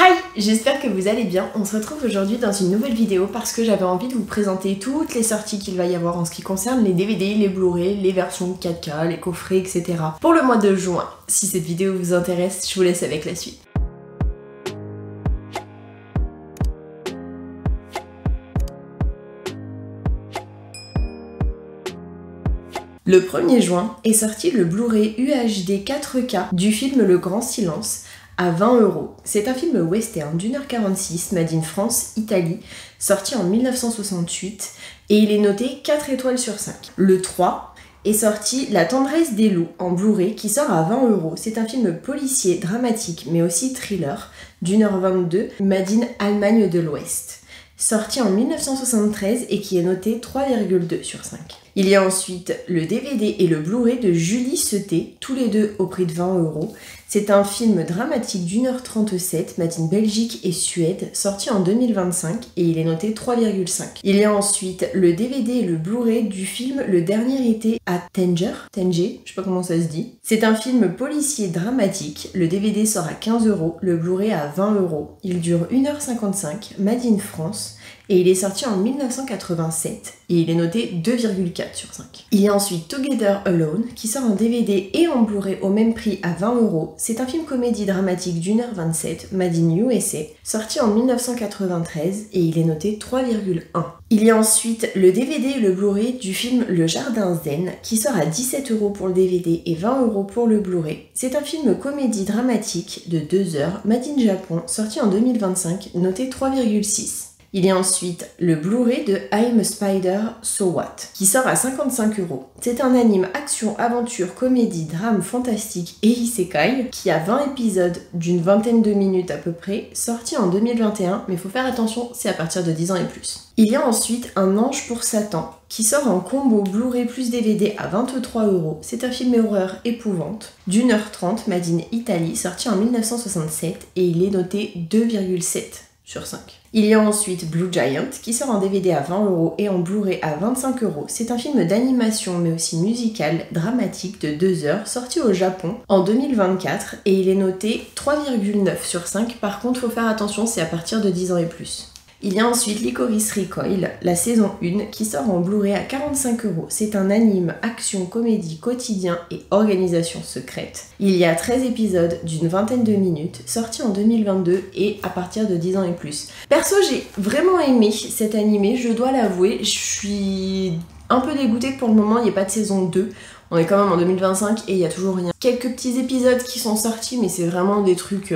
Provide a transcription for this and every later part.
Hi, j'espère que vous allez bien. On se retrouve aujourd'hui dans une nouvelle vidéo parce que j'avais envie de vous présenter toutes les sorties qu'il va y avoir en ce qui concerne les DVD, les Blu-ray, les versions 4K, les coffrets, etc. pour le mois de juin. Si cette vidéo vous intéresse, je vous laisse avec la suite. Le 1er juin est sorti le Blu-ray UHD 4K du film Le Grand Silence à 20 €. C'est un film western d'1h46 made in France, Italie, sorti en 1968 et il est noté 4 étoiles sur 5. Le 3 est sorti La tendresse des loups en Blu-ray qui sort à 20 €. C'est un film policier, dramatique mais aussi thriller d'1h22 made in Allemagne de l'Ouest, sorti en 1973 et qui est noté 3,2 sur 5. Il y a ensuite le DVD et le Blu-ray de Julie Seuté, tous les deux au prix de 20 €. C'est un film dramatique d'1h37, made in Belgique et Suède, sorti en 2025 et il est noté 3,5. Il y a ensuite le DVD et le Blu-ray du film Le Dernier été à Tanger, je sais pas comment ça se dit. C'est un film policier dramatique, le DVD sort à 15 €, le Blu-ray à 20 €. Il dure 1h55, made in France, et il est sorti en 1987 et il est noté 2,4 sur 5. Il y a ensuite Together Alone qui sort en DVD et en Blu-ray au même prix à 20 €. C'est un film comédie dramatique d'1h27, made in USA, sorti en 1993 et il est noté 3,1. Il y a ensuite le DVD et le Blu-ray du film Le Jardin Zen qui sort à 17 € pour le DVD et 20 € pour le Blu-ray. C'est un film comédie dramatique de 2 heures, made in Japon, sorti en 2025, noté 3,6. Il y a ensuite le Blu-ray de I'm a Spider, So What, qui sort à 55 €. C'est un anime action, aventure, comédie, drame, fantastique et isekai, qui a 20 épisodes d'une vingtaine de minutes à peu près, sorti en 2021, mais il faut faire attention, c'est à partir de 10 ans et plus. Il y a ensuite Un ange pour Satan, qui sort en combo Blu-ray plus DVD à 23 €. C'est un film horreur épouvante, d'1h30, made in Italie, sorti en 1967, et il est noté 2,7 sur 5. Il y a ensuite Blue Giant qui sort en DVD à 20 € et en Blu-ray à 25 €. C'est un film d'animation mais aussi musical, dramatique de 2 heures, sorti au Japon en 2024 et il est noté 3,9 sur 5. Par contre, faut faire attention, c'est à partir de 10 ans et plus. Il y a ensuite Licorice Recoil, la saison 1, qui sort en Blu-ray à 45 €. C'est un anime, action, comédie, quotidien et organisation secrète. Il y a 13 épisodes d'une vingtaine de minutes, sorti en 2022 et à partir de 10 ans et plus. Perso, j'ai vraiment aimé cet animé, je dois l'avouer. Je suis un peu dégoûtée que pour le moment, il n'y ait pas de saison 2. On est quand même en 2025 et il n'y a toujours rien. Quelques petits épisodes qui sont sortis, mais c'est vraiment des trucs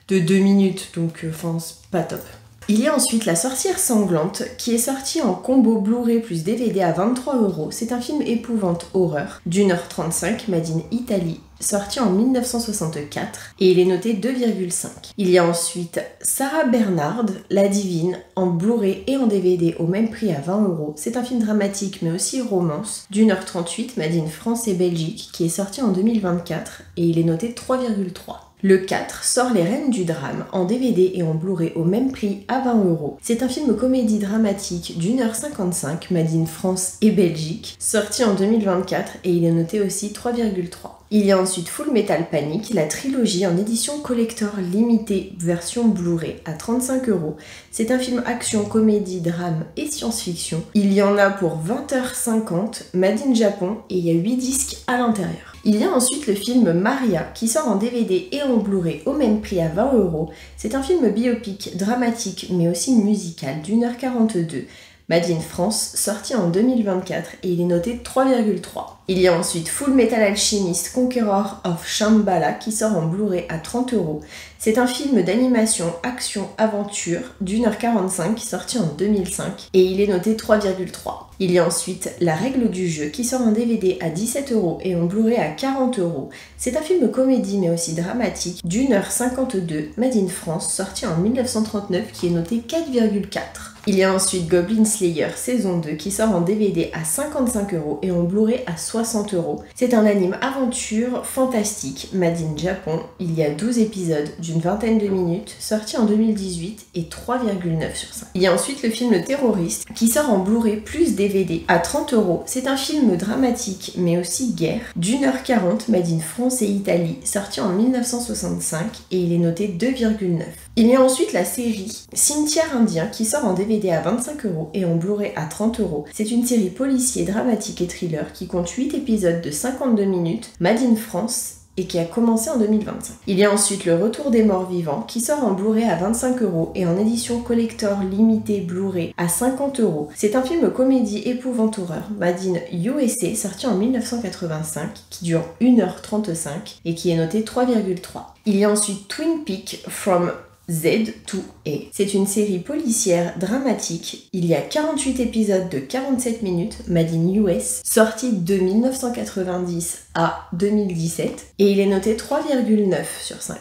de 2 minutes, donc enfin, c'est pas top. Il y a ensuite La sorcière sanglante qui est sortie en combo Blu-ray plus DVD à 23 €. C'est un film épouvante horreur d'1h35 made in Italie, sorti en 1964 et il est noté 2,5. Il y a ensuite Sarah Bernard, La Divine, en Blu-ray et en DVD au même prix à 20 €. C'est un film dramatique mais aussi romance d'1h38 made in France et Belgique qui est sorti en 2024 et il est noté 3,3. Le 4 sort Les Reines du Drame en DVD et en Blu-ray au même prix à 20 €. C'est un film comédie dramatique d'1h55 made in France et Belgique, sorti en 2024 et il est noté aussi 3,3. Il y a ensuite Full Metal Panic, la trilogie en édition collector limitée version Blu-ray à 35 €. C'est un film action, comédie, drame et science-fiction. Il y en a pour 20h50, made in Japon et il y a 8 disques à l'intérieur. Il y a ensuite le film Maria qui sort en DVD et en Blu-ray au même prix à 20 €. C'est un film biopic, dramatique mais aussi musical d'1h42. Made in France, sorti en 2024 et il est noté 3,3. Il y a ensuite Full Metal Alchemist Conqueror of Shambhala qui sort en Blu-ray à 30 €. C'est un film d'animation, action, aventure d'1h45 sorti en 2005 et il est noté 3,3. Il y a ensuite La règle du jeu qui sort en DVD à 17 € et en Blu-ray à 40 €. C'est un film comédie mais aussi dramatique d'1h52 made in France sorti en 1939 qui est noté 4,4. Il y a ensuite Goblin Slayer saison 2 qui sort en DVD à 55 € et en Blu-ray à 60 €. C'est un anime aventure fantastique made in Japon. Il y a 12 épisodes d'une vingtaine de minutes, sorti en 2018 et 3,9 sur 5. Il y a ensuite le film Le Terroriste qui sort en Blu-ray plus DVD à 30 €. C'est un film dramatique mais aussi guerre d'1h40 made in France et Italie, sorti en 1965 et il est noté 2,9. Il y a ensuite la série Cimetière indien qui sort en DVD à 25€ et en Blu-ray à 30€. C'est une série policier, dramatique et thriller qui compte 8 épisodes de 52 minutes, made in France, et qui a commencé en 2025. Il y a ensuite Le Retour des Morts Vivants qui sort en Blu-ray à 25€ et en édition collector limitée Blu-ray à 50€. C'est un film comédie épouvante horreur made in USA sorti en 1985 qui dure 1h35 et qui est noté 3,3. Il y a ensuite Twin Peaks From Z to A. C'est une série policière dramatique. Il y a 48 épisodes de 47 minutes, made in US, sorti de 1990 à 2017, et il est noté 3,9 sur 5.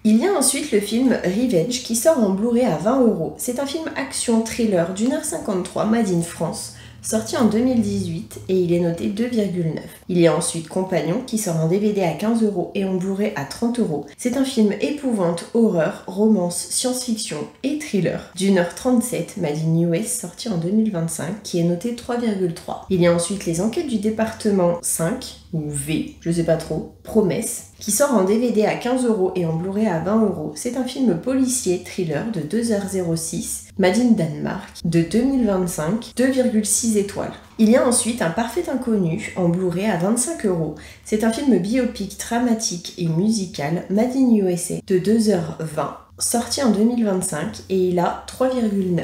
Il y a ensuite le film Revenge qui sort en Blu-ray à 20€. C'est un film action-thriller d'1h53, made in France, sorti en 2018 et il est noté 2,9. Il y a ensuite Compagnon qui sort en DVD à 15€ et en Blu-ray à 30€. C'est un film épouvante, horreur, romance, science-fiction et thriller d'1h37 made in US sorti en 2025 qui est noté 3,3. Il y a ensuite Les Enquêtes du département 5 ou V, je sais pas trop, Promesse, qui sort en DVD à 15€ et en Blu-ray à 20€. C'est un film policier thriller de 2h06, made in Danemark, de 2025, 2,6 étoiles. Il y a ensuite Un Parfait Inconnu en Blu-ray à 25€. C'est un film biopic dramatique et musical, made in USA, de 2h20, sorti en 2025 et il a 3,9.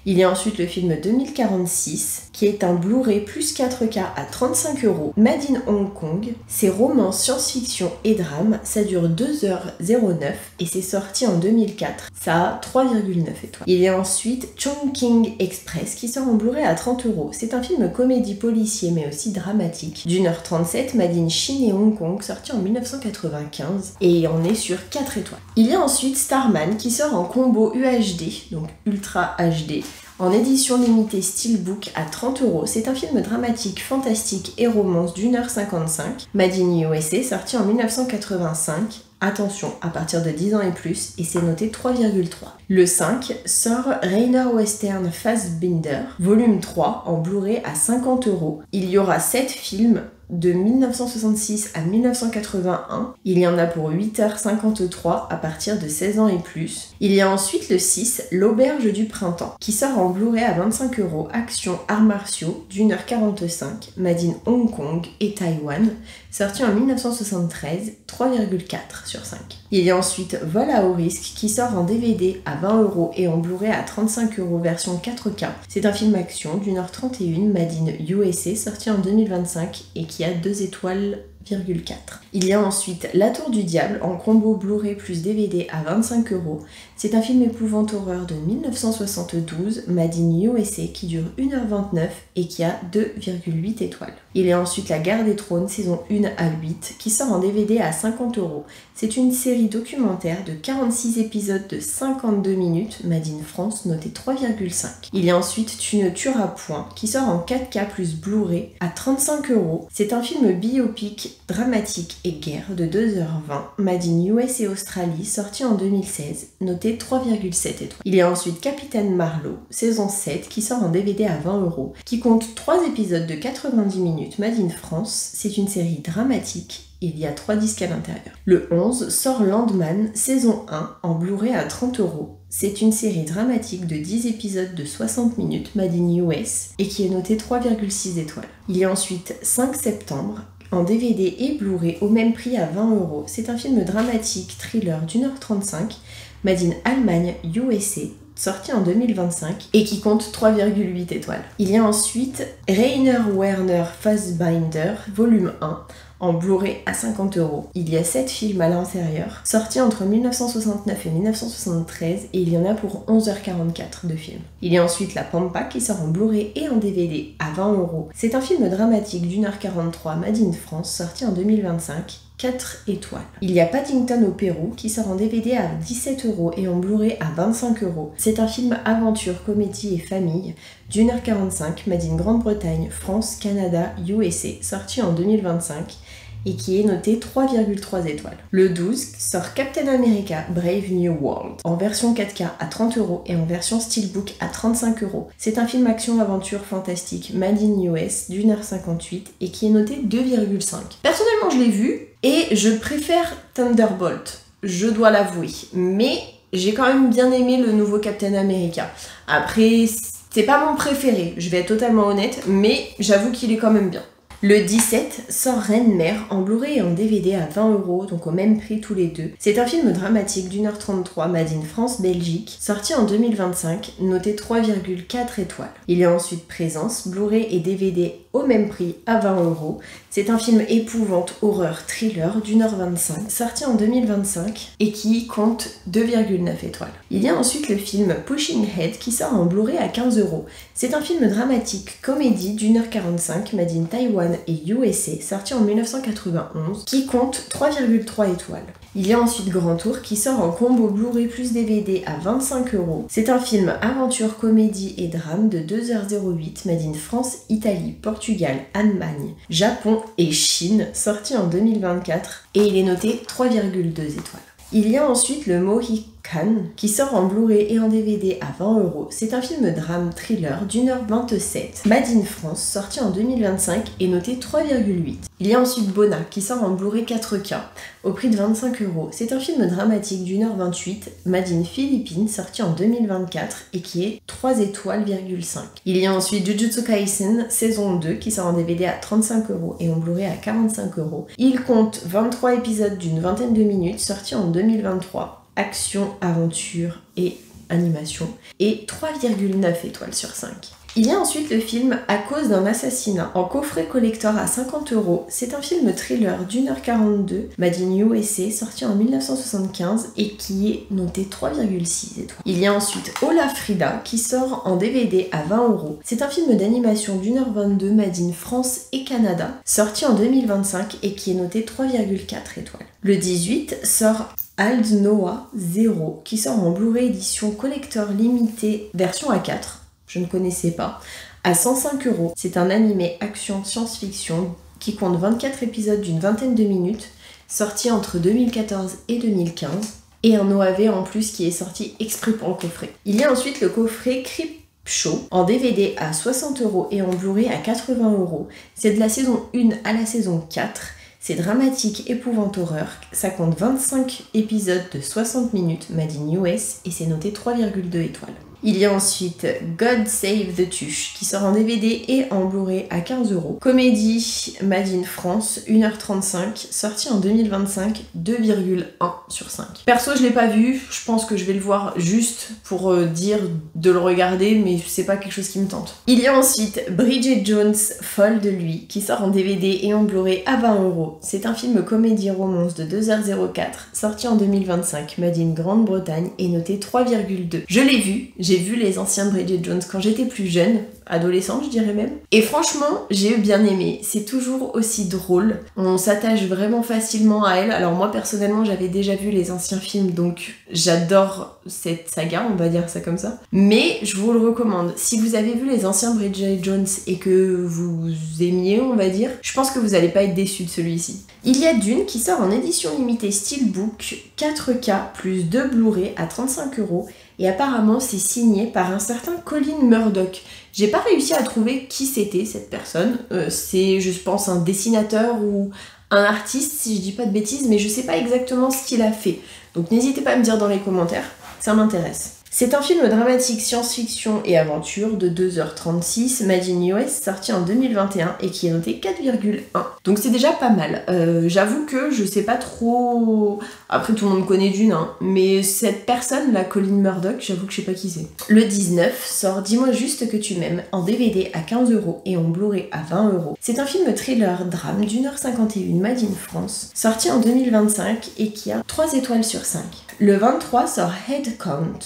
Il y a ensuite le film 2046, qui est un Blu-ray plus 4K à 35€, made in Hong Kong. C'est romance, science-fiction et drame, ça dure 2h09 et c'est sorti en 2004. Ça a 3,9 étoiles. Il y a ensuite Chongqing Express, qui sort en Blu-ray à 30€. C'est un film comédie policier mais aussi dramatique, d'1h37, made in Chine et Hong Kong, sorti en 1995 et on est sur 4 étoiles. Il y a ensuite Starman, qui sort en combo UHD, donc Ultra HD, en édition limitée Steelbook à 30€. C'est un film dramatique, fantastique et romance d'1h55, made in USA, sorti en 1985. Attention, à partir de 10 ans et plus, et c'est noté 3,3. Le 5 sort Rainer Western Fassbinder, volume 3, en Blu-ray à 50€. Il y aura 7 films de 1966 à 1981. Il y en a pour 8h53 à partir de 16 ans et plus. Il y a ensuite le 6, L'Auberge du Printemps, qui sort en Blu-ray à 25€, action arts martiaux d'1h45, made in Hong Kong et Taïwan, sorti en 1973, 3,4 sur 5. Il y a ensuite Vol à haut risque, qui sort en DVD à 20€ et en Blu-ray à 35€ version 4K. C'est un film action d'1h31, made in USA, sorti en 2025 et qui a 2 étoiles. Il y a ensuite La Tour du Diable en combo Blu-ray plus DVD à 25€. C'est un film épouvante horreur de 1972, made in USA, qui dure 1h29 et qui a 2,8 étoiles. Il y a ensuite La Guerre des Trônes saison 1 à 8 qui sort en DVD à 50€. C'est une série documentaire de 46 épisodes de 52 minutes, made in France, noté 3,5. Il y a ensuite Tu ne tueras point qui sort en 4K plus Blu-ray à 35€. C'est un film biopic dramatique et guerre de 2h20, made in US et Australie, sorti en 2016, noté 3,7 étoiles. Il y a ensuite Capitaine Marlowe, saison 7, qui sort en DVD à 20€, qui compte 3 épisodes de 90 minutes, made in France. C'est une série dramatique. Il y a 3 disques à l'intérieur. Le 11 sort Landman, saison 1, en Blu-ray à 30€. C'est une série dramatique de 10 épisodes de 60 minutes, made in US, et qui est notée 3,6 étoiles. Il y a ensuite 5 septembre, en DVD et Blu-ray au même prix à 20€. C'est un film dramatique, thriller d'1h35, made in Allemagne, USA, sorti en 2025 et qui compte 3,8 étoiles. Il y a ensuite Rainer Werner Fassbinder, volume 1, en Blu-ray à 50€. Il y a 7 films à l'intérieur, sortis entre 1969 et 1973, et il y en a pour 11h44 de films. Il y a ensuite La Pampa qui sort en Blu-ray et en DVD à 20€. C'est un film dramatique d'1h43, made in France, sorti en 2025. 4 étoiles. Il y a Paddington au Pérou qui sort en DVD à 17€ et en Blu-ray à 25€. C'est un film aventure, comédie et famille d'1h45, made in Grande-Bretagne, France, Canada, USA, sorti en 2025 et qui est noté 3,3 étoiles. Le 12 sort Captain America Brave New World en version 4K à 30€ et en version Steelbook à 35€. C'est un film action-aventure fantastique made in US d'1h58 et qui est noté 2,5. Personnellement, je l'ai vu et je préfère Thunderbolt, je dois l'avouer, mais j'ai quand même bien aimé le nouveau Captain America. Après, c'est pas mon préféré, je vais être totalement honnête, mais j'avoue qu'il est quand même bien. Le 17 sort Reine-Mère en Blu-ray et en DVD à 20€, donc au même prix tous les deux. C'est un film dramatique d'1h33, made in France-Belgique, sorti en 2025, noté 3,4 étoiles. Il y a ensuite Présence, Blu-ray et DVD au même prix à 20€. C'est un film épouvante, horreur, thriller d'1h25, sorti en 2025 et qui compte 2,9 étoiles. Il y a ensuite le film Pushing Head qui sort en Blu-ray à 15€. C'est un film dramatique, comédie d'1h45, made in Taiwan et USA, sorti en 1991, qui compte 3,3 étoiles. Il y a ensuite Grand Tour qui sort en combo Blu-ray plus DVD à 25€. C'est un film aventure, comédie et drame de 2h08, made in France, Italie, Portugal, Allemagne, Japon et Chine, sorti en 2024 et il est noté 3,2 étoiles. Il y a ensuite le Mohican qui sort en Blu-ray et en DVD à 20€. C'est un film drame thriller d'1h27, made in France, sorti en 2025 et noté 3,8. Il y a ensuite Bona qui sort en Blu-ray 4K au prix de 25€. C'est un film dramatique d'1h28, made in Philippines, sorti en 2024 et qui est 3 étoiles,5. Il y a ensuite Jujutsu Kaisen saison 2 qui sort en DVD à 35€ et en Blu-ray à 45€. Il compte 23 épisodes d'une vingtaine de minutes, sorti en 2023. Action, aventure et animation, et 3,9 étoiles sur 5. Il y a ensuite le film À cause d'un assassinat en coffret collector à 50€. C'est un film thriller d'1h42, made in USA, sorti en 1975 et qui est noté 3,6 étoiles. Il y a ensuite Hola Frida qui sort en DVD à 20€. C'est un film d'animation d'1h22, made in France et Canada, sorti en 2025 et qui est noté 3,4 étoiles. Le 18 sort Ald Noah 0 qui sort en Blu-ray édition collector limitée version A4, je ne connaissais pas, à 105€. C'est un animé action science-fiction qui compte 24 épisodes d'une vingtaine de minutes, sorti entre 2014 et 2015, et un OAV en plus qui est sorti exprès pour le coffret. Il y a ensuite le coffret Creepshow en DVD à 60€ et en Blu-ray à 80€. C'est de la saison 1 à la saison 4. C'est dramatique, épouvante, horreur. Ça compte 25 épisodes de 60 minutes, made in US, et c'est noté 3,2 étoiles. Il y a ensuite God Save the Tuche qui sort en DVD et en Blu-ray à 15€. Comédie made in France, 1h35, sorti en 2025, 2,1 sur 5. Perso, je l'ai pas vu, je pense que je vais le voir juste pour dire de le regarder, mais c'est pas quelque chose qui me tente. Il y a ensuite Bridget Jones, folle de lui, qui sort en DVD et en Blu-ray à 20€. C'est un film comédie-romance de 2h04, sorti en 2025, made in Grande-Bretagne et noté 3,2. Je l'ai vu, j'ai vu les anciens Bridget Jones quand j'étais plus jeune, adolescente je dirais même, et franchement j'ai bien aimé, c'est toujours aussi drôle, on s'attache vraiment facilement à elle. Alors moi personnellement j'avais déjà vu les anciens films donc j'adore cette saga, on va dire ça comme ça, mais je vous le recommande. Si vous avez vu les anciens Bridget Jones et que vous aimiez on va dire, je pense que vous allez pas être déçus de celui-ci. Il y a Dune qui sort en édition limitée Steelbook 4K plus 2 Blu-ray à 35€. Et apparemment c'est signé par un certain Colin Murdoch. J'ai pas réussi à trouver qui c'était cette personne. C'est je pense un dessinateur ou un artiste si je dis pas de bêtises, mais je sais pas exactement ce qu'il a fait. Donc n'hésitez pas à me dire dans les commentaires, ça m'intéresse. C'est un film dramatique science-fiction et aventure de 2h36, made in US, sorti en 2021 et qui est noté 4,1. Donc c'est déjà pas mal. J'avoue que je sais pas trop... Après tout le monde connaît Dune, hein, mais cette personne, la Colin Murdoch, j'avoue que je sais pas qui c'est. Le 19 sort Dis-moi juste que tu m'aimes en DVD à 15€ et en Blu-ray à 20€. C'est un film thriller drame d'1h51, made in France, sorti en 2025 et qui a 3 étoiles sur 5. Le 23 sort Head Count.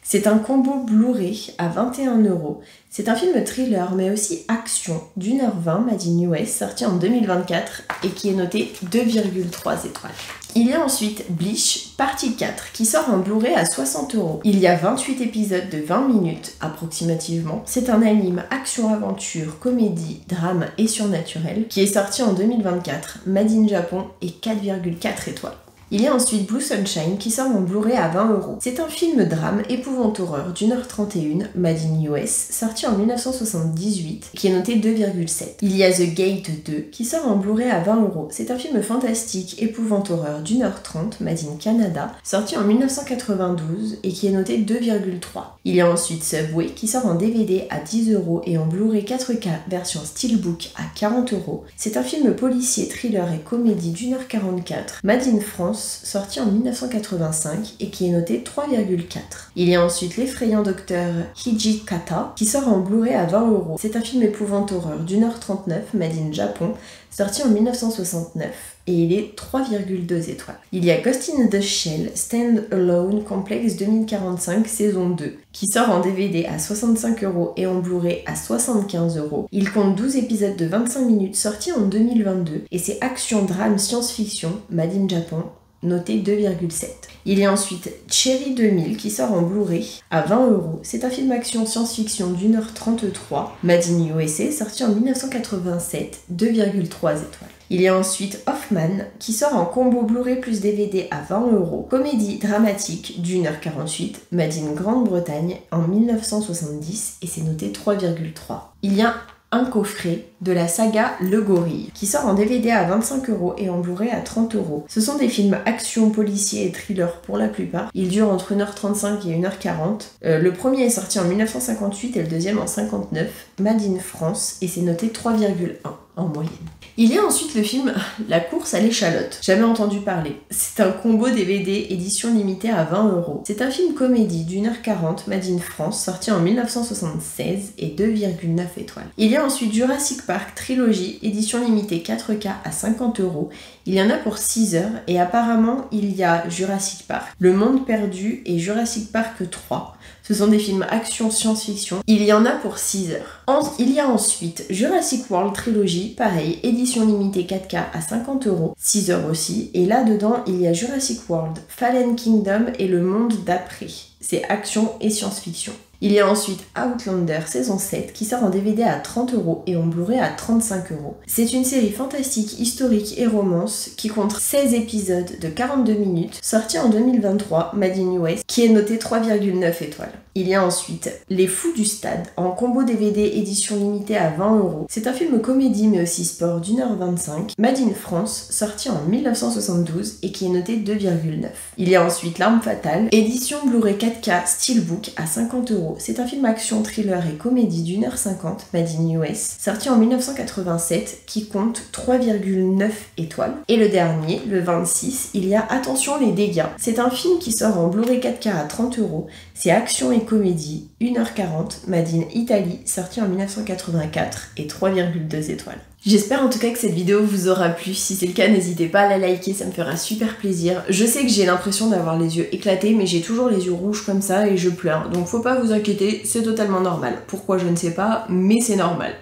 C'est un combo Blu-ray à 21€. C'est un film thriller mais aussi action d'1h20 made in US sorti en 2024 et qui est noté 2,3 étoiles. Il y a ensuite Bleach partie 4 qui sort en Blu-ray à 60€. Il y a 28 épisodes de 20 minutes approximativement. C'est un anime action-aventure, comédie, drame et surnaturel qui est sorti en 2024, made in Japon et 4,4 étoiles. Il y a ensuite Blue Sunshine qui sort en Blu-ray à 20 €. C'est un film drame épouvante-horreur d'1h31, made in US, sorti en 1978, qui est noté 2,7. Il y a The Gate 2 qui sort en Blu-ray à 20 €. C'est un film fantastique épouvante-horreur d'1h30, made in Canada, sorti en 1992 et qui est noté 2,3. Il y a ensuite Subway qui sort en DVD à 10 € et en Blu-ray 4K version Steelbook à 40 €. C'est un film policier, thriller et comédie d'1h44, made in France, sorti en 1985 et qui est noté 3,4. Il y a ensuite L'effrayant docteur Hijikata qui sort en Blu-ray à 20 €. C'est un film épouvante-horreur d'1h39, made in Japon, sorti en 1969 et il est 3,2 étoiles. Il y a Ghost in the Shell Stand Alone Complex 2045 saison 2 qui sort en DVD à 65 € et en Blu-ray à 75 €. Il compte 12 épisodes de 25 minutes sortis en 2022 et c'est action, drame, science-fiction, made in Japon, noté 2,7. Il y a ensuite Cherry 2000 qui sort en Blu-ray à 20 €. C'est un film action science-fiction d'1h33, made in USA, sorti en 1987, 2,3 étoiles. Il y a ensuite Hoffman qui sort en combo Blu-ray plus DVD à 20 €. Comédie dramatique d'1h48, made in Grande-Bretagne en 1970 et c'est noté 3,3. Il y a un coffret de la saga Le Gorille qui sort en DVD à 25 € et en Blu-ray à 30 €. Ce sont des films action, policiers et thrillers pour la plupart. Ils durent entre 1h35 et 1h40. Le premier est sorti en 1958 et le deuxième en 59, made in France et c'est noté 3,1 en moyenne. Il y a ensuite le film La course à l'échalote. Jamais entendu parler. C'est un combo DVD édition limitée à 20 €. C'est un film comédie d'1h40 made in France sorti en 1976 et 2,9 étoiles. Il y a ensuite Jurassic Park trilogie édition limitée 4K à 50 €. Il y en a pour 6 heures et apparemment il y a Jurassic Park, Le Monde Perdu et Jurassic Park 3. Ce sont des films action science-fiction. Il y en a pour 6 heures. Il y a ensuite Jurassic World Trilogy, pareil, édition limitée 4K à 50 €, 6 heures aussi. Et là-dedans, il y a Jurassic World, Fallen Kingdom et Le Monde d'après. C'est action et science-fiction. Il y a ensuite Outlander saison 7 qui sort en DVD à 30 € et en Blu-ray à 35 €. C'est une série fantastique, historique et romance qui compte 16 épisodes de 42 minutes, sorti en 2023, made in US, qui est noté 3,9 étoiles. Il y a ensuite Les Fous du Stade en combo DVD édition limitée à 20 €. C'est un film comédie mais aussi sport d'1h25, made in France, sorti en 1972 et qui est noté 2,9. Il y a ensuite L'Arme Fatale, édition Blu-ray 4K Steelbook à 50 €. C'est un film action, thriller et comédie d'1h50, made in US, sorti en 1987, qui compte 3,9 étoiles. Et le dernier, le 26, il y a Attention les dégâts. C'est un film qui sort en Blu-ray 4K à 30 €. C'est action et comédie, 1h40, made in Italie, sorti en 1984 et 3,2 étoiles. J'espère en tout cas que cette vidéo vous aura plu. Si c'est le cas, n'hésitez pas à la liker, ça me fera super plaisir. Je sais que j'ai l'impression d'avoir les yeux éclatés, mais j'ai toujours les yeux rouges comme ça et je pleure. Donc faut pas vous inquiéter, c'est totalement normal. Pourquoi je ne sais pas, mais c'est normal.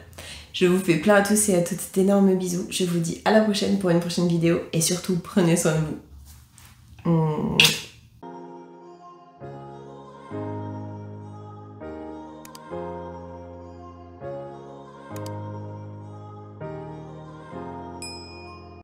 Je vous fais plein à tous et à toutes d'énormes bisous. Je vous dis à la prochaine pour une prochaine vidéo et surtout prenez soin de vous.